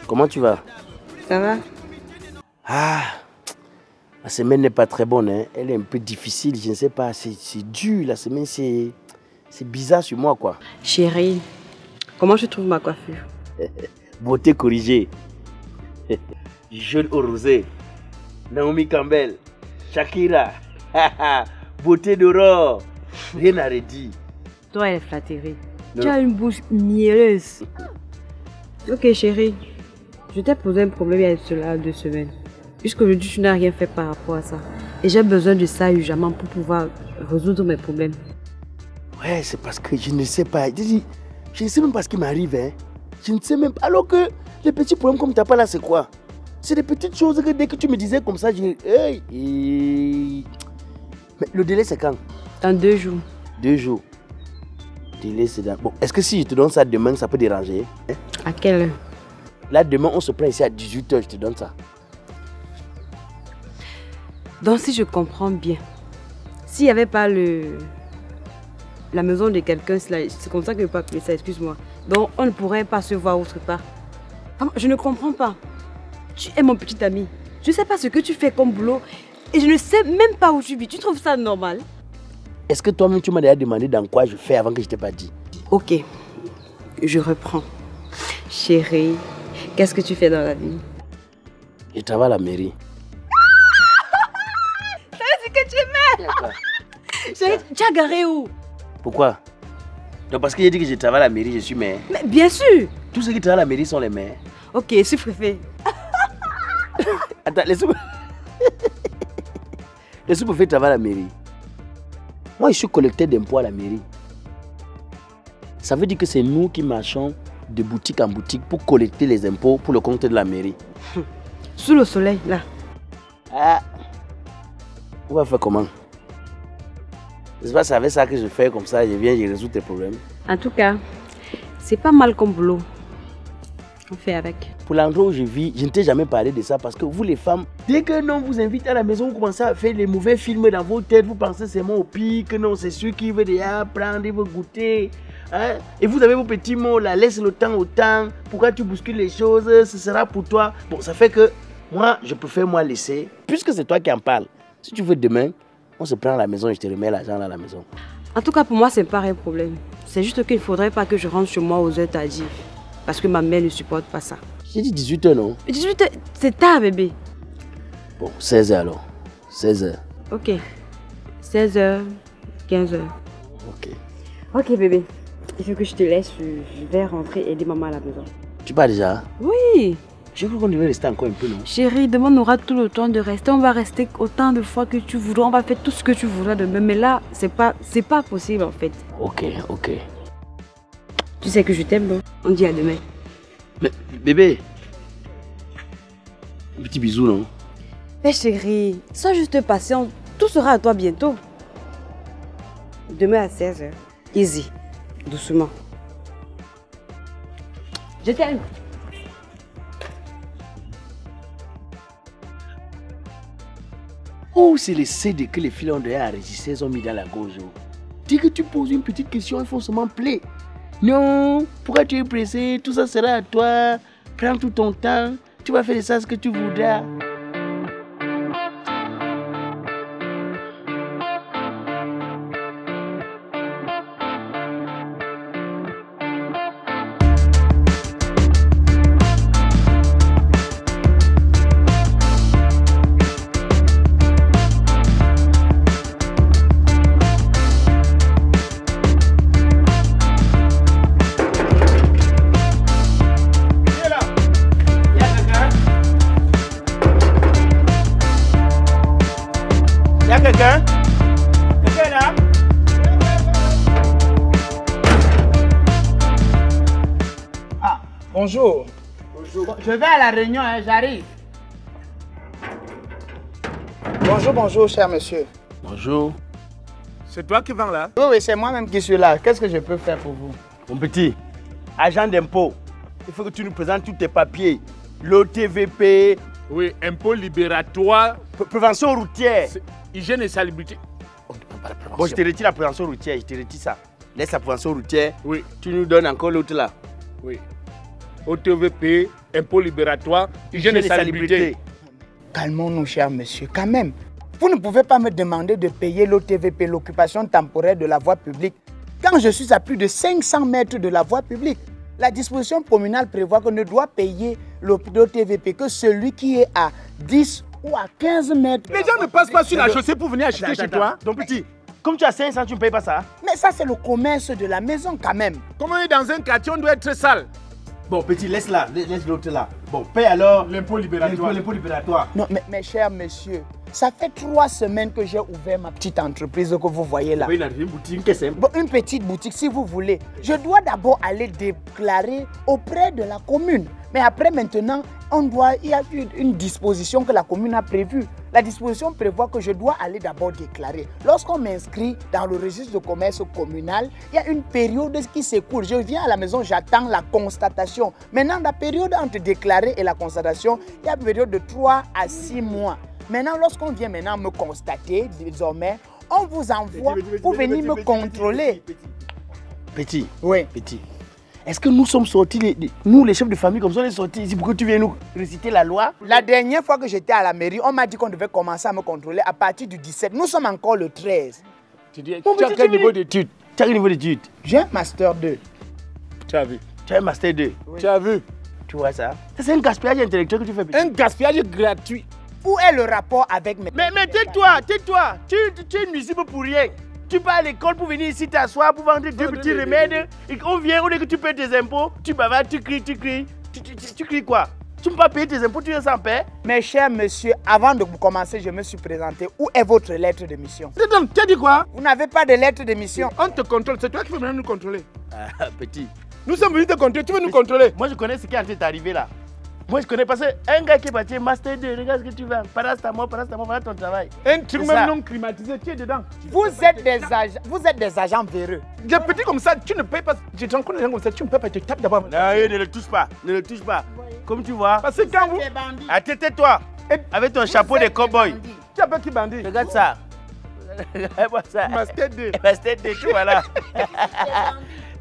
Comment tu vas? Ça va? Ah, la semaine n'est pas très bonne, hein. Elle est un peu difficile, je ne sais pas, c'est dur, la semaine c'est bizarre sur moi quoi. Chérie, comment je trouve ma coiffure? Beauté corrigée. Jeune au rosé. Naomi Campbell. Shakira. Beauté d'aurore. Rien à redire. Toi, elle est flatterie. Tu as une bouche mielleuse. Ok, chérie. Je t'ai posé un problème il y a cela 2 semaines. Jusqu'aujourd'hui, tu n'as rien fait par rapport à ça. Et j'ai besoin de ça urgemment pour pouvoir résoudre mes problèmes. Ouais, c'est parce que je ne sais pas. Je ne sais même pas ce qui m'arrive. Hein. Je ne sais même pas. Alors que les petits problèmes comme tu n'as pas là, c'est quoi? C'est des petites choses que dès que tu me disais comme ça, je dis... Hey. Mais le délai, c'est quand? Dans 2 jours. 2 jours. Délai, c'est dans... Bon, est-ce que si je te donne ça demain, ça peut déranger? Hein? À quelle heure? Là, demain, on se prend ici à 18 h, je te donne ça. Donc, si je comprends bien, s'il n'y avait pas la maison de quelqu'un, c'est comme ça que je peux appeler ça, excuse-moi. Donc, on ne pourrait pas se voir autre part. Je ne comprends pas. Tu es mon petit ami. Je ne sais pas ce que tu fais comme boulot et je ne sais même pas où tu vis. Tu trouves ça normal? Est-ce que toi-même, tu m'as déjà demandé dans quoi je fais avant que je ne t'ai pas dit? Ok, je reprends. Chérie, qu'est-ce que tu fais dans la vie? Je travaille à la mairie. Ça veut dire que tu es mère. Chérie, tu as garé où? Pourquoi? Donc parce que j'ai dit que je travaille à la mairie, je suis maire. Mais bien sûr. Tous ceux qui travaillent à la mairie sont les maires. Ok, sous-préfet. Attends, les sous-préfets travaillent à la mairie. Moi, je suis collecteur d'impôts à la mairie. Ça veut dire que c'est nous qui marchons de boutique en boutique pour collecter les impôts pour le compte de la mairie. Sous le soleil, là. Ah. On va faire comment? C'est pas avec ça que je fais comme ça, je viens, je résous tes problèmes. En tout cas, c'est pas mal comme boulot. On fait avec. Pour l'endroit où je vis, je ne t'ai jamais parlé de ça parce que vous les femmes, dès que non vous invite à la maison, vous commencez à faire les mauvais films dans vos têtes, vous pensez seulement au pire, que non c'est celui qui veut déjà prendre, il veut goûter. Hein? Et vous avez vos petits mots là, laisse le temps au temps, pourquoi tu bouscules les choses, ce sera pour toi. Bon, ça fait que moi, je préfère moi laisser, puisque c'est toi qui en parles. Si tu veux demain, on se prend à la maison et je te remets l'argent à la maison. En tout cas, pour moi, c'est pas un problème. C'est juste qu'il ne faudrait pas que je rentre chez moi aux heures tardives. Parce que ma mère ne supporte pas ça. J'ai dit 18 h, non? 18 h, c'est tard, bébé. Bon, 16 h alors. 16 h. Ok. 16 h, 15 h. Ok. Ok, bébé. Il faut que je te laisse. Je vais rentrer et aider maman à la maison. Tu pars déjà? Oui. Je crois qu'on devait rester encore un peu, non? Chérie, demain on aura tout le temps de rester. On va rester autant de fois que tu voudras. On va faire tout ce que tu voudras demain. Mais là, c'est pas possible en fait. Ok, ok. Tu sais que je t'aime, bon? On dit à demain. Mais bébé, un petit bisou, non? Mais chérie, sois juste patiente. Tout sera à toi bientôt. Demain à 16 h. Easy. Doucement. Je t'aime. Oh, c'est les CD que les filles ont déjà enregistrés, ils ont mis dans la gauche. Dès que tu poses une petite question, il faut seulement play. Non, pourquoi tu es pressé? Tout ça sera à toi. Prends tout ton temps. Tu vas faire de ça ce que tu voudras. Bonjour. Bonjour. Je vais à la réunion, hein, j'arrive. Bonjour, bonjour, cher monsieur. Bonjour. C'est toi qui vends là? Oui, oui, c'est moi-même qui suis là. Qu'est-ce que je peux faire pour vous? Mon petit, agent d'impôt, il faut que tu nous présentes tous tes papiers. L'OTVP. Oui, impôt libératoire. Prévention routière. Hygiène et salubrité. Bon, je te retire la prévention routière, je te retire ça. Laisse la prévention routière. Oui. Tu nous donnes encore l'autre là. Oui. OTVP, impôt libératoire, hygiène et salubrité. Calmons-nous, cher monsieur, quand même. Vous ne pouvez pas me demander de payer l'OTVP, l'occupation temporaire de la voie publique, quand je suis à plus de 500 mètres de la voie publique. La disposition communale prévoit qu'on ne doit payer l'OTVP que celui qui est à 10 ou à 15 mètres. Les gens ne passent pas sur la chaussée pour venir acheter chez toi. Donc petit, comme tu as 500, tu ne payes pas ça. Mais ça, c'est le commerce de la maison quand même. Comme on est dans un quartier, on doit être très sale. Bon petit, laisse là, laisse l'autre là. Bon, paye alors L'impôt libératoire. l'impôt libératoire. Non, mais cher monsieur, ça fait 3 semaines que j'ai ouvert ma petite entreprise que vous voyez là. Oui, une boutique, qu'est-ce que c'est? Bon, une petite boutique si vous voulez. Je dois d'abord aller déclarer auprès de la commune. Mais après maintenant, il y a une disposition que la commune a prévue. La disposition prévoit que je dois aller d'abord déclarer. Lorsqu'on m'inscrit dans le registre de commerce communal, il y a une période qui s'écoule. Je viens à la maison, j'attends la constatation. Maintenant, la période entre déclarer et la constatation, il y a une période de 3 à 6 mois. Maintenant, lorsqu'on vient maintenant me constater, désormais, on vous envoie pour venir me contrôler. Petit, Oui. petit. Est-ce que nous sommes sortis, nous les chefs de famille, comme ça on est sortis ici pour que tu viennes nous réciter la loi? La dernière fois que j'étais à la mairie, on m'a dit qu'on devait commencer à me contrôler à partir du 17. Nous sommes encore le 13. Tu dis, tu as quel niveau d'études? Tu as quel niveau d'études? J'ai un master 2. Tu as vu? Tu as un master 2. Oui. Tu as vu? Tu vois ça? C'est un gaspillage intellectuel que tu fais. Petit. Un gaspillage gratuit. Où est le rapport avec mes... Mais tais-toi, tais-toi. Tu es nuisible pour rien. Tu pars à l'école pour venir ici t'asseoir pour vendre deux petits remèdes. Et on vient, on dit que tu payes tes impôts, tu bavardes, tu cries. Tu cries quoi? Tu ne peux pas payer tes impôts, tu es sans paix. Mais cher monsieur, avant de commencer, je me suis présenté. Où est votre lettre de mission? Tu as dit quoi? Vous n'avez pas de lettre de mission? On te contrôle, c'est toi qui veux venir nous contrôler. Ah, petit. Nous sommes venus te contrôler, tu veux nous contrôler? Moi je connais ce qui est en train d'arriver là. Moi je connais parce qu'un gars qui est parti Master 2, regarde ce que tu vas. Parastamol, voilà ton travail. Un truc C'est ça. même non climatisé, tu es dedans. Vous êtes des agents véreux. Des petits comme ça, tu ne payes pas. Je te rencontre des gens comme ça, tu ne payes pas, tu tapes d'abord. Non, ne le touche pas, ne le touche pas. Comme tu vois. Parce que quand vous. Ah, tais-toi. Avec ton chapeau de cow-boy. Tu as pas qui bandit? Regarde ça. Regarde ça. Master 2. Master 2, tu vois là.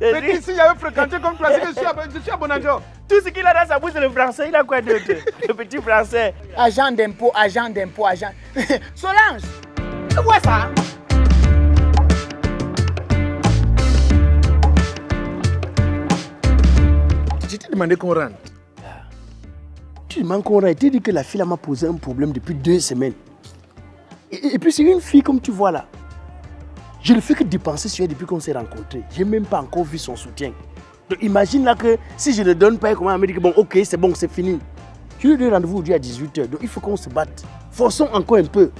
Mais si j'avais fréquenté comme toi, c'est que je suis à Bonanjo. Tout ce qu'il a dans sa bouche, c'est le français. Il a quoi d'autre? Le petit français. Agent d'impôt, agent. Solange, tu vois ça? Je t'ai demandé qu'on rentre. Tu demandes qu'on rentre. Tu dis que la fille m'a posé un problème depuis 2 semaines. Et puis c'est une fille comme tu vois là. Je ne fais que dépenser sur elle depuis qu'on s'est rencontrés. Je n'ai même pas encore vu son soutien. Donc imagine là que si je ne donne pas, comment elle me dit que bon, ok, c'est bon, c'est fini. Je lui donne rendez-vous aujourd'hui à 18h. Donc il faut qu'on se batte. Forçons encore un peu.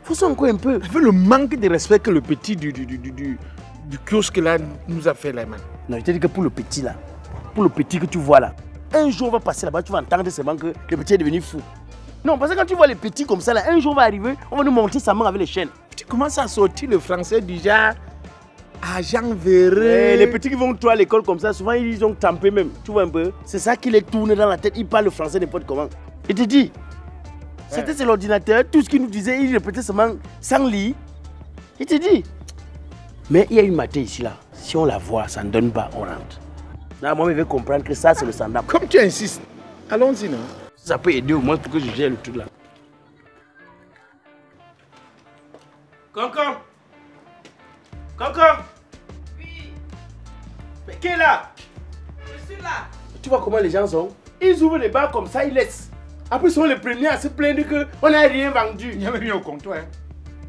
Avec le manque de respect que le petit du kiosque là nous a fait là, man. Non, je te dis que pour le petit là, pour le petit que tu vois là, un jour on va passer là-bas, tu vas entendre seulement que le petit est devenu fou. Non, parce que quand tu vois les petits comme ça là, un jour on va arriver, on va nous montrer sa main avec les chaînes. Tu commences à sortir le français du genre agent véreux. Ouais, les petits qui vont toi à l'école comme ça, souvent ils ont tempé même, tu vois un peu. C'est ça qui les tourne dans la tête, ils parlent le français n'importe comment. Il te dit, c'était c'est l'ordinateur, tout ce qu'il nous disait, il répétait seulement sans lire. Il te dit. Mais il y a une matière ici là, si on la voit, ça ne donne pas, on rentre. Là, moi je vais comprendre que ça c'est le standard. Comme tu insistes, allons-y non. Ça peut aider au moins pour que je gère le truc là. Concombre! Concombre! Oui! Mais qui est là? Je suis là! Tu vois comment les gens sont? Ils ouvrent les bars comme ça, ils laissent. Après, ils sont les premiers à se plaindre qu'on n'a rien vendu. Il n'y avait rien au comptoir. Hein.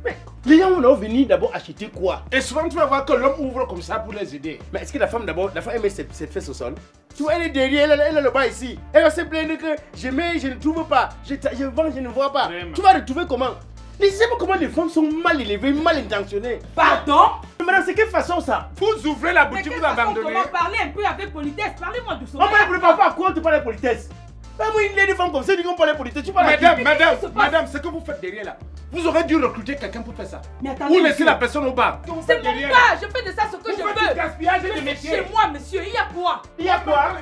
Mais les gens vont venir d'abord acheter quoi? Et souvent, tu vas voir que l'homme ouvre comme ça pour les aider. Mais est-ce que la femme d'abord, la femme elle met ses fesses au sol? Tu vois, elle est derrière, elle a le bas ici. Elle va se plaindre que je mets, je ne trouve pas. Je vends, je ne vois pas. Vraiment? Tu vas retrouver comment? Ne sais pas comment les femmes sont mal élevées, mal intentionnées. Pardon? Madame, c'est quelle façon ça? Vous ouvrez la boutique, vous abandonnez. Comment parler un peu avec politesse? Parlez-moi doucement. On ne parle pas à quoi tu parles de politesse? Moi, une femme comme ça, dit qu'on parle de politesse. Tu parles Madame, ce que vous faites derrière là, vous aurez dû recruter quelqu'un pour faire ça. Mais attendez, ou laisser la personne au bar. C'est mon cas, je fais de ça ce que je veux. Gaspillage de métier. Chez moi, monsieur, il y a quoi? Il y a quoi?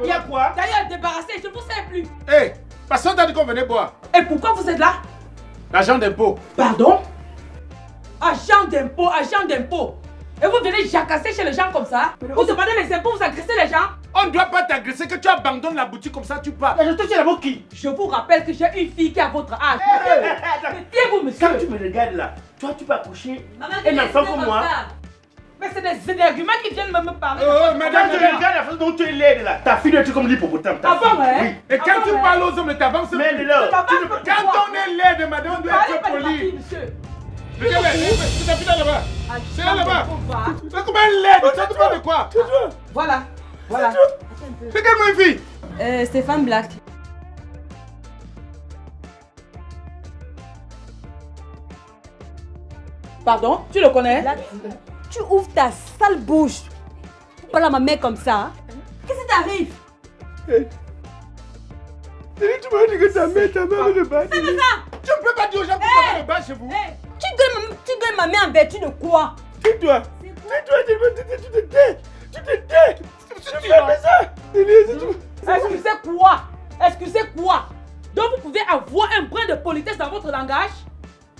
Il y a quoi? D'ailleurs, débarrassé, je ne vous sais plus. Hé, personne t'a dit qu'on venait boire. Et pourquoi vous êtes là? L'agent d'impôt. Pardon? Agent d'impôt, agent d'impôt. Et vous venez jacasser chez les gens comme ça? Vous demandez les impôts, vous agressez les gens? On ne doit pas t'agresser, que tu abandonnes la boutique comme ça, tu pars. Mais je te dis d'abord qui? Je vous rappelle que j'ai une fille qui a votre âge. Mais taisez-vous, monsieur. Quand tu me regardes là, toi tu peux accoucher Maman, un enfant comme moi. Mais c'est des arguments qui viennent me parler. Quand tu regardes la façon dont tu es laide là, ta fille doit être comme l'hippopotame. Ah bon, ouais? Oui. Et quand tu parles aux hommes, t'avances. Mais là, quand on est laide, madame, on doit être poli. Regarde, c'est ta fille là-bas. C'est là-bas. C'est comme un laide, ça te parle de quoi? Voilà. Voilà. Regarde-moi une fille. Stéphane Black. Pardon, tu le connais? Black, tu ouvres ta sale bouche. Voilà ma mère comme ça. Qu'est-ce qui t'arrive? tu m'as dit que ta mère veut le battre. C'est ça. Tu ne peux pas dire aux gens pourquoi le bas chez vous. Tu gueules ma mère en vertu de quoi? Tais-toi. Tais-toi, tu te tais. Tu te tais. Tu fais ça. Excusez quoi? Excusez quoi? Donc vous pouvez avoir un brin de politesse dans votre langage?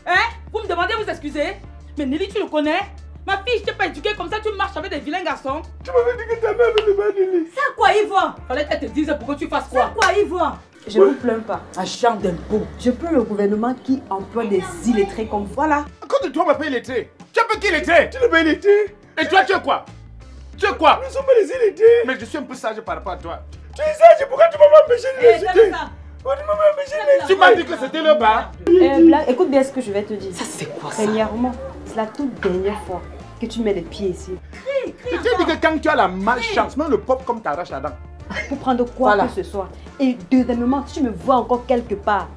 Hein? Vous me demandez de vous excuser? Mais Nelly, tu le connais? Ma fille, je t'ai pas éduquée comme ça, tu marches avec des vilains garçons. Tu m'avais dit que ta mère veut le battre, Nelly. C'est à quoi, Yvon? Fallait qu'elle te dise pour que tu fasses C'est à quoi? quoi, Yvon? Je ne vous plains pas. Agent d'impôt. Je plains le gouvernement qui emploie des illettrés comme vous. Voilà. Quand toi m'as payé illettré. Tu as payé illettré. Tu l'as pas illettré. Et toi, tu es quoi? Tu es quoi? Nous sommes pas des illettrés. Mais je suis un peu sage par rapport à toi. Tu es sage, pourquoi tu m'as empêché de l'université? ça. Pourquoi tu m'as empêché de l'université? Tu m'as dit que c'était le bar. Black, écoute bien ce que je vais te dire. Ça, c'est quoi ça? Premièrement, c'est la toute dernière fois que tu mets les pieds ici. Je t'ai dit que quand tu as la malchance, même le pop comme t'arraches la dent. Pour prendre quoi Voilà. que ce soit. Et deuxièmement, si tu me vois encore quelque part,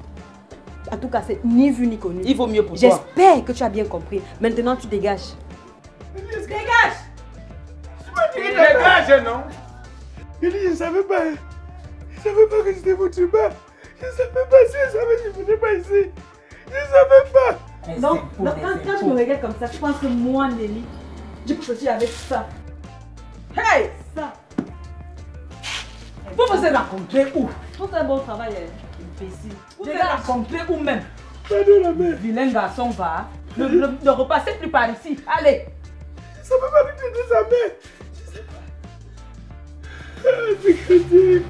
en tout cas, c'est ni vu ni connu. Il vaut mieux pour toi. J'espère que tu as bien compris. Maintenant, tu dégages. Dégage! Dégage, non? Il dit, je ne savais pas. Je ne savais pas que c'était votre bas. Je ne savais pas si je savais que je ne venais pas ici. Je ne savais pas. Donc, quand tu me regardes comme ça, tu penses que moi, Nelly, je peux sortir avec ça. Hey! Ça. Vous vous êtes rencontrés où? Tout un bon travail, imbécile. Vous êtes rencontrés où même? Pardon, la mère. Vilain garçon, va. Ne repassez plus par ici. Allez! Je ne savais pas que tu étais sa mère. Je ne sais pas. C'est critique.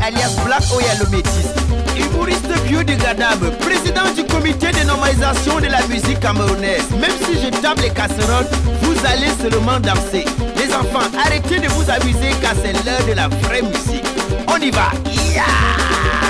Alias Black Oya le métis, humoriste biodégradable, président du comité de normalisation de la musique camerounaise. Même si je tape les casseroles, vous allez seulement danser. Les enfants, arrêtez de vous amuser car c'est l'heure de la vraie musique. On y va. Yeah!